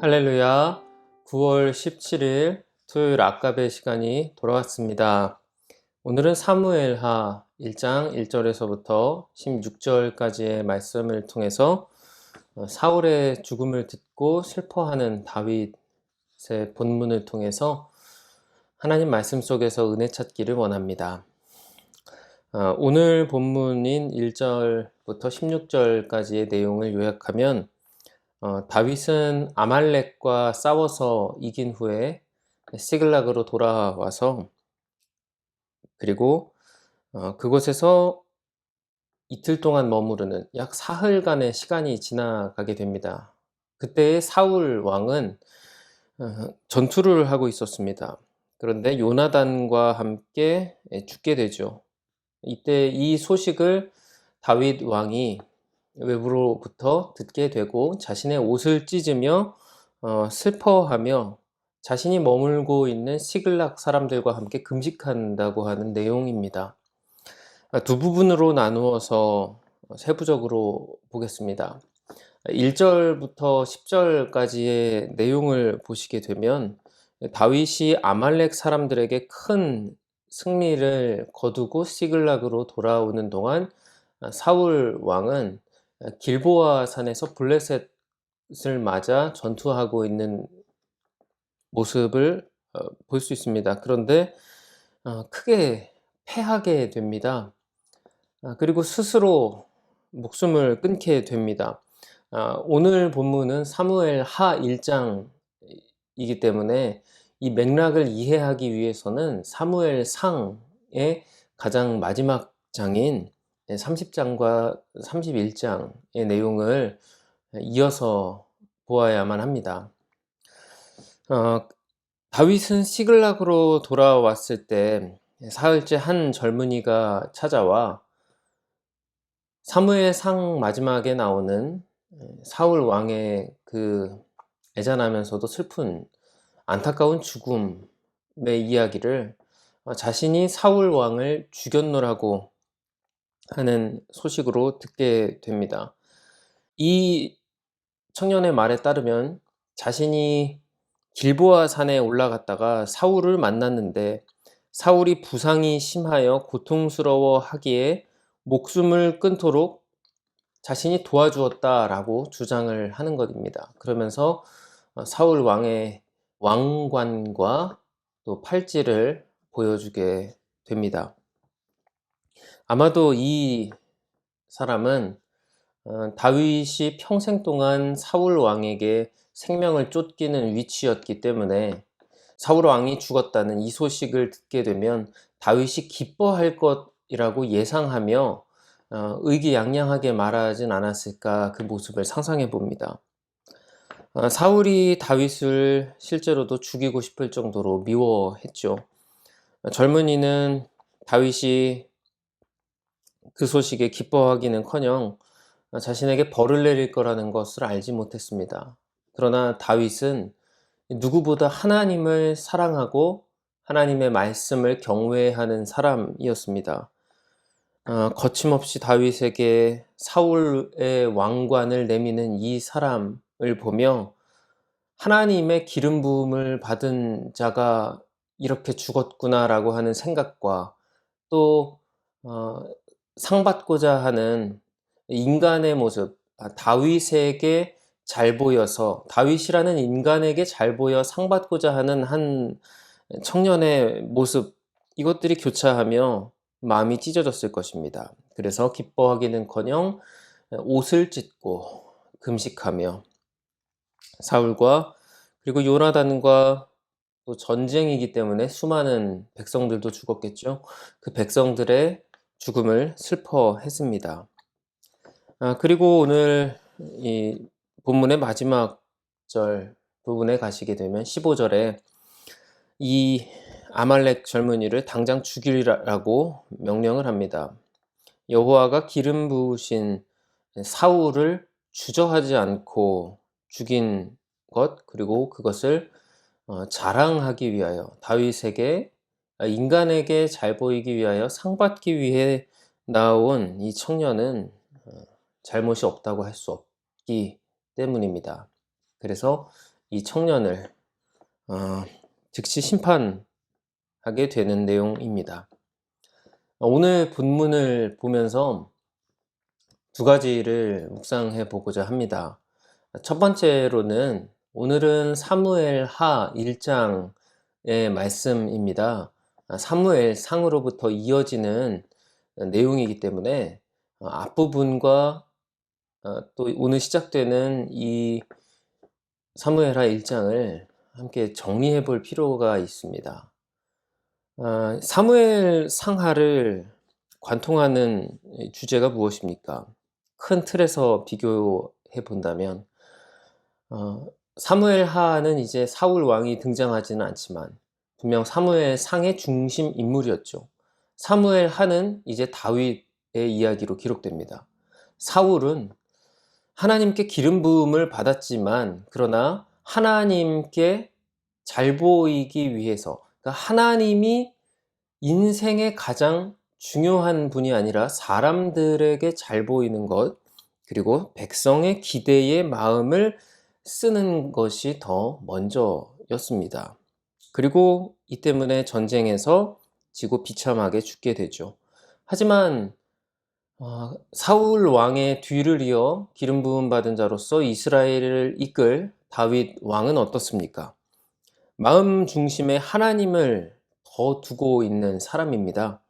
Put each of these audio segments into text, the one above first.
할렐루야. 9월 17일 토요일 아까베 시간이 돌아왔습니다. 오늘은 사무엘하 1장 1절에서부터 16절까지의 말씀을 통해서 사울의 죽음을 듣고 슬퍼하는 다윗의 본문을 통해서 하나님 말씀 속에서 은혜 찾기를 원합니다. 오늘 본문인 1절부터 16절까지의 내용을 요약하면 다윗은 아말렉과 싸워서 이긴 후에 시글락으로 돌아와서 그리고 그곳에서 이틀 동안 머무르는 약 사흘간의 시간이 지나가게 됩니다. 그때 사울 왕은 전투를 하고 있었습니다. 그런데 요나단과 함께 죽게 되죠. 이때 이 소식을 다윗 왕이 외부로부터 듣게 되고 자신의 옷을 찢으며 슬퍼하며 자신이 머물고 있는 시글락 사람들과 함께 금식한다고 하는 내용입니다. 두 부분으로 나누어서 세부적으로 보겠습니다. 1절부터 10절까지의 내용을 보시게 되면 다윗이 아말렉 사람들에게 큰 승리를 거두고 시글락으로 돌아오는 동안 사울 왕은 길보아 산에서 블레셋을 맞아 전투하고 있는 모습을 볼 수 있습니다. 그런데 크게 패하게 됩니다. 그리고 스스로 목숨을 끊게 됩니다. 오늘 본문은 사무엘하 1장이기 때문에 이 맥락을 이해하기 위해서는 사무엘상의 가장 마지막 장인 30장과 31장의 내용을 이어서 보아야만 합니다. 다윗은 시글락으로 돌아왔을 때 사흘째 한 젊은이가 찾아와 사무엘상 마지막에 나오는 사울 왕의 그 애잔하면서도 슬픈 안타까운 죽음의 이야기를 자신이 사울 왕을 죽였노라고 하는 소식으로 듣게 됩니다. 이 청년의 말에 따르면 자신이 길보아 산에 올라갔다가 사울을 만났는데 사울이 부상이 심하여 고통스러워하기에 목숨을 끊도록 자신이 도와주었다라고 주장을 하는 것입니다. 그러면서 사울 왕의 왕관과 또 팔찌를 보여주게 됩니다. 아마도 이 사람은 다윗이 평생 동안 사울 왕에게 생명을 쫓기는 위치였기 때문에 사울 왕이 죽었다는 이 소식을 듣게 되면 다윗이 기뻐할 것이라고 예상하며 의기양양하게 말하진 않았을까 그 모습을 상상해 봅니다. 사울이 다윗을 실제로도 죽이고 싶을 정도로 미워했죠. 젊은이는 다윗이 그 소식에 기뻐하기는커녕 자신에게 벌을 내릴 거라는 것을 알지 못했습니다. 그러나 다윗은 누구보다 하나님을 사랑하고 하나님의 말씀을 경외하는 사람이었습니다. 거침없이 다윗에게 사울의 왕관을 내미는 이 사람을 보며 하나님의 기름 부음을 받은 자가 이렇게 죽었구나라고 하는 생각과 또 상받고자 하는 인간의 모습, 다윗에게 잘 보여서 다윗이라는 인간에게 잘 보여 상받고자 하는 한 청년의 모습, 이것들이 교차하며 마음이 찢어졌을 것입니다. 그래서 기뻐하기는커녕 옷을 찢고 금식하며 사울과 그리고 요나단과 또 전쟁이기 때문에 수많은 백성들도 죽었겠죠. 그 백성들의 죽음을 슬퍼했습니다. 그리고 오늘 이 본문의 마지막 절 부분에 가시게 되면 15절에 이 아말렉 젊은이를 당장 죽이라고 명령을 합니다. 여호와가 기름 부으신 사울을 주저하지 않고 죽인 것, 그리고 그것을 자랑하기 위하여 다윗에게 인간에게 잘 보이기 위하여 상받기 위해 나온 이 청년은 잘못이 없다고 할 수 없기 때문입니다. 그래서 이 청년을 즉시 심판하게 되는 내용입니다. 오늘 본문을 보면서 두 가지를 묵상해 보고자 합니다. 첫 번째로는 오늘은 사무엘 하 1장의 말씀입니다. 사무엘 상으로부터 이어지는 내용이기 때문에 앞부분과 또 오늘 시작되는 이 사무엘하 1장을 함께 정리해 볼 필요가 있습니다. 사무엘 상하를 관통하는 주제가 무엇입니까? 큰 틀에서 비교해 본다면 사무엘 하는 이제 사울 왕이 등장하지는 않지만 분명 사무엘 상의 중심 인물이었죠. 사무엘 하는 이제 다윗의 이야기로 기록됩니다. 사울은 하나님께 기름 부음을 받았지만 그러나 하나님께 잘 보이기 위해서, 그러니까 하나님이 인생의 가장 중요한 분이 아니라 사람들에게 잘 보이는 것, 그리고 백성의 기대의 마음을 쓰는 것이 더 먼저였습니다. 그리고 이 때문에 전쟁에서 지고 비참하게 죽게 되죠. 하지만 사울 왕의 뒤를 이어 기름 부음 받은 자로서 이스라엘을 이끌 다윗 왕은 어떻습니까? 마음 중심에 하나님을 더 두고 있는 사람입니다.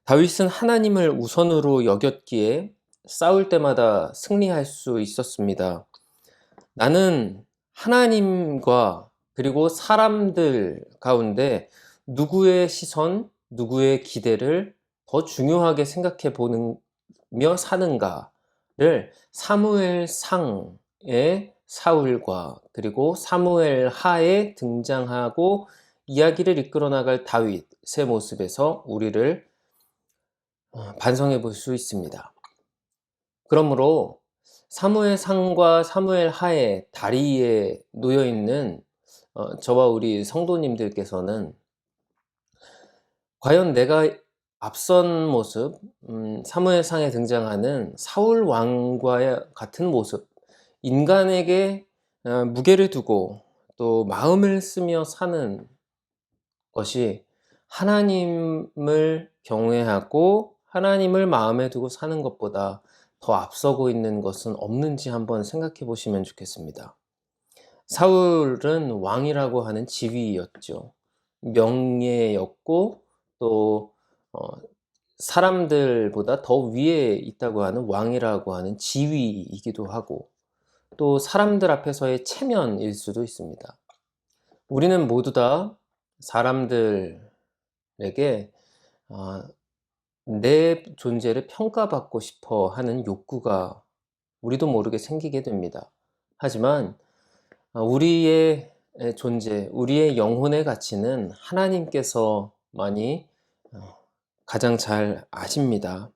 다윗은 하나님을 우선으로 여겼기에 싸울 때마다 승리할 수 있었습니다. 나는 하나님과 그리고 사람들 가운데 누구의 시선, 누구의 기대를 더 중요하게 생각해 보며 사는가를 사무엘 상의 사울과 그리고 사무엘 하에 등장하고 이야기를 이끌어 나갈 다윗의 모습에서 우리를 반성해 볼 수 있습니다. 그러므로 사무엘 상과 사무엘 하의 다리에 놓여 있는 저와 우리 성도님들께서는 과연 내가 앞선 모습, 사무엘 상에 등장하는 사울 왕과의 같은 모습, 인간에게 무게를 두고 또 마음을 쓰며 사는 것이 하나님을 경외하고 하나님을 마음에 두고 사는 것보다 더 앞서고 있는 것은 없는지 한번 생각해 보시면 좋겠습니다. 사울은 왕이라고 하는 지위였죠. 명예였고 또 사람들보다 더 위에 있다고 하는 왕이라고 하는 지위이기도 하고 또 사람들 앞에서의 체면일 수도 있습니다. 우리는 모두 다 사람들에게 내 존재를 평가받고 싶어 하는 욕구가 우리도 모르게 생기게 됩니다. 하지만 우리의 존재, 우리의 영혼의 가치는 하나님께서만이 가장 잘 아십니다.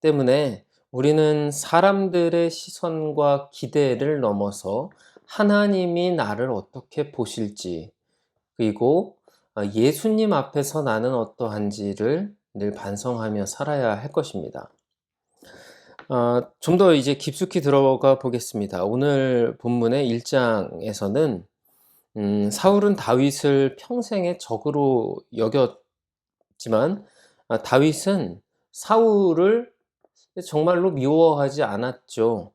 때문에 우리는 사람들의 시선과 기대를 넘어서 하나님이 나를 어떻게 보실지, 그리고 예수님 앞에서 나는 어떠한지를 늘 반성하며 살아야 할 것입니다. 좀 더 이제 깊숙이 들어가 보겠습니다. 오늘 본문의 1장에서는 사울은 다윗을 평생의 적으로 여겼지만 다윗은 사울을 정말로 미워하지 않았죠.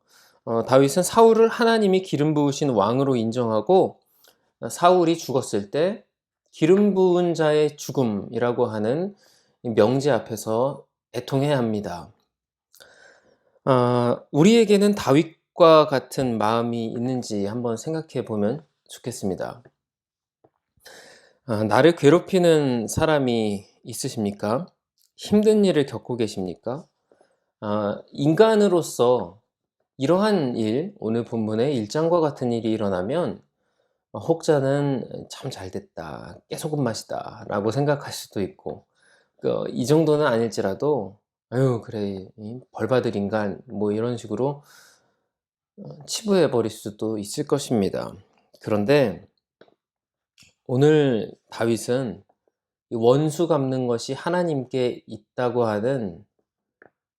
다윗은 사울을 하나님이 기름 부으신 왕으로 인정하고 사울이 죽었을 때 기름 부은 자의 죽음이라고 하는 명제 앞에서 애통해야 합니다. 우리에게는 다윗과 같은 마음이 있는지 한번 생각해 보면 좋겠습니다. 나를 괴롭히는 사람이 있으십니까? 힘든 일을 겪고 계십니까? 인간으로서 이러한 일, 오늘 본문의 1장과 같은 일이 일어나면 혹자는 참 잘됐다, 깨소금 맛이다 라고 생각할 수도 있고 이 정도는 아닐지라도 아유 그래 벌 받을 인간 뭐 이런 식으로 치부해 버릴 수도 있을 것입니다. 그런데 오늘 다윗은 원수 갚는 것이 하나님께 있다고 하는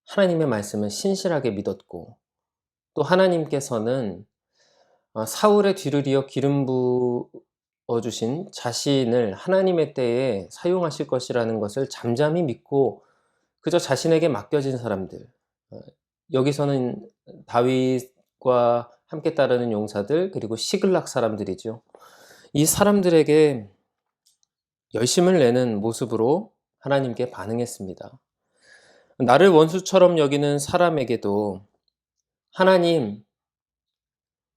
하나님의 말씀을 신실하게 믿었고 또 하나님께서는 사울의 뒤를 이어 기름 부어 주신 자신을 하나님의 때에 사용하실 것이라는 것을 잠잠히 믿고 그저 자신에게 맡겨진 사람들, 어 여기서는 다윗과 함께 따르는 용사들 그리고 시글락 사람들이죠. 이 사람들에게 열심을 내는 모습으로 하나님께 반응했습니다. 나를 원수처럼 여기는 사람에게도 하나님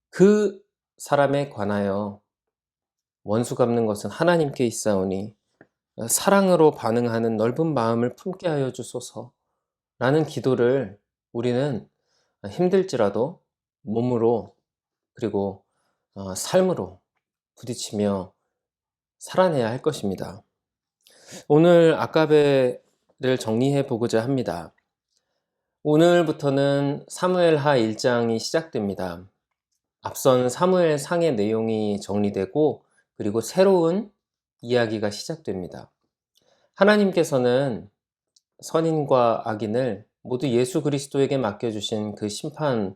그 사람에 관하여 원수 갚는 것은 하나님께 있사오니 사랑으로 반응하는 넓은 마음을 품게 하여 주소서라는 기도를 우리는 힘들지라도 몸으로 그리고 삶으로 부딪히며 살아내야 할 것입니다. 오늘 아까베를 정리해 보고자 합니다. 오늘부터는 사무엘하 1장이 시작됩니다. 앞선 사무엘상의 내용이 정리되고 그리고 새로운 이야기가 시작됩니다. 하나님께서는 선인과 악인을 모두 예수 그리스도에게 맡겨주신 그 심판의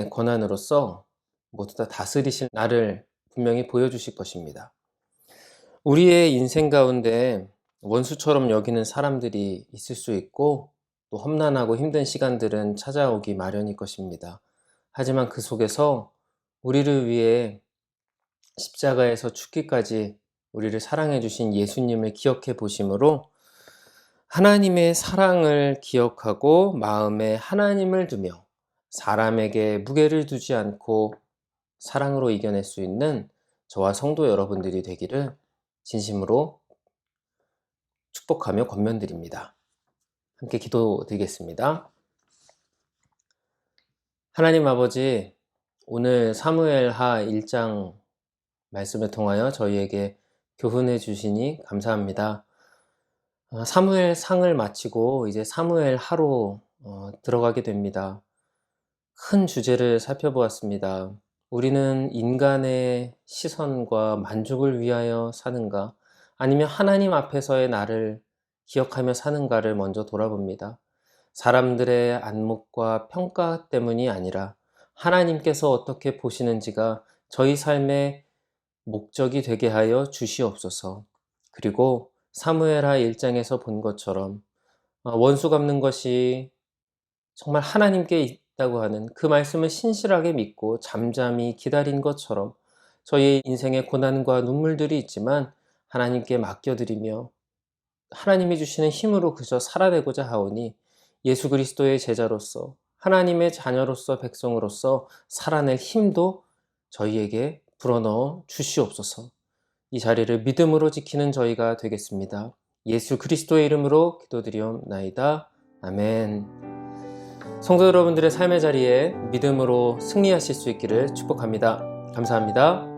권한으로서 모두 다 다스리실 날을 분명히 보여주실 것입니다. 우리의 인생 가운데 원수처럼 여기는 사람들이 있을 수 있고 또 험난하고 힘든 시간들은 찾아오기 마련일 것입니다. 하지만 그 속에서 우리를 위해 십자가에서 죽기까지 우리를 사랑해 주신 예수님을 기억해 보심으로 하나님의 사랑을 기억하고 마음에 하나님을 두며 사람에게 무게를 두지 않고 사랑으로 이겨낼 수 있는 저와 성도 여러분들이 되기를 진심으로 축복하며 권면드립니다. 함께 기도드리겠습니다. 하나님 아버지, 오늘 사무엘하 1장 말씀을 통하여 저희에게 교훈해 주시니 감사합니다. 사무엘상을 마치고 이제 사무엘하로 들어가게 됩니다. 큰 주제를 살펴보았습니다. 우리는 인간의 시선과 만족을 위하여 사는가, 아니면 하나님 앞에서의 나를 기억하며 사는가를 먼저 돌아봅니다. 사람들의 안목과 평가 때문이 아니라 하나님께서 어떻게 보시는지가 저희 삶의 목적이 되게 하여 주시옵소서. 그리고 사무엘하 1장에서 본 것처럼 원수 갚는 것이 정말 하나님께 있다고 하는 그 말씀을 신실하게 믿고 잠잠히 기다린 것처럼 저희 인생의 고난과 눈물들이 있지만 하나님께 맡겨드리며 하나님이 주시는 힘으로 그저 살아내고자 하오니 예수 그리스도의 제자로서 하나님의 자녀로서 백성으로서 살아낼 힘도 저희에게 불어넣어 주시옵소서. 이 자리를 믿음으로 지키는 저희가 되겠습니다. 예수 그리스도의 이름으로 기도드리옵나이다. 아멘. 성도 여러분들의 삶의 자리에 믿음으로 승리하실 수 있기를 축복합니다. 감사합니다.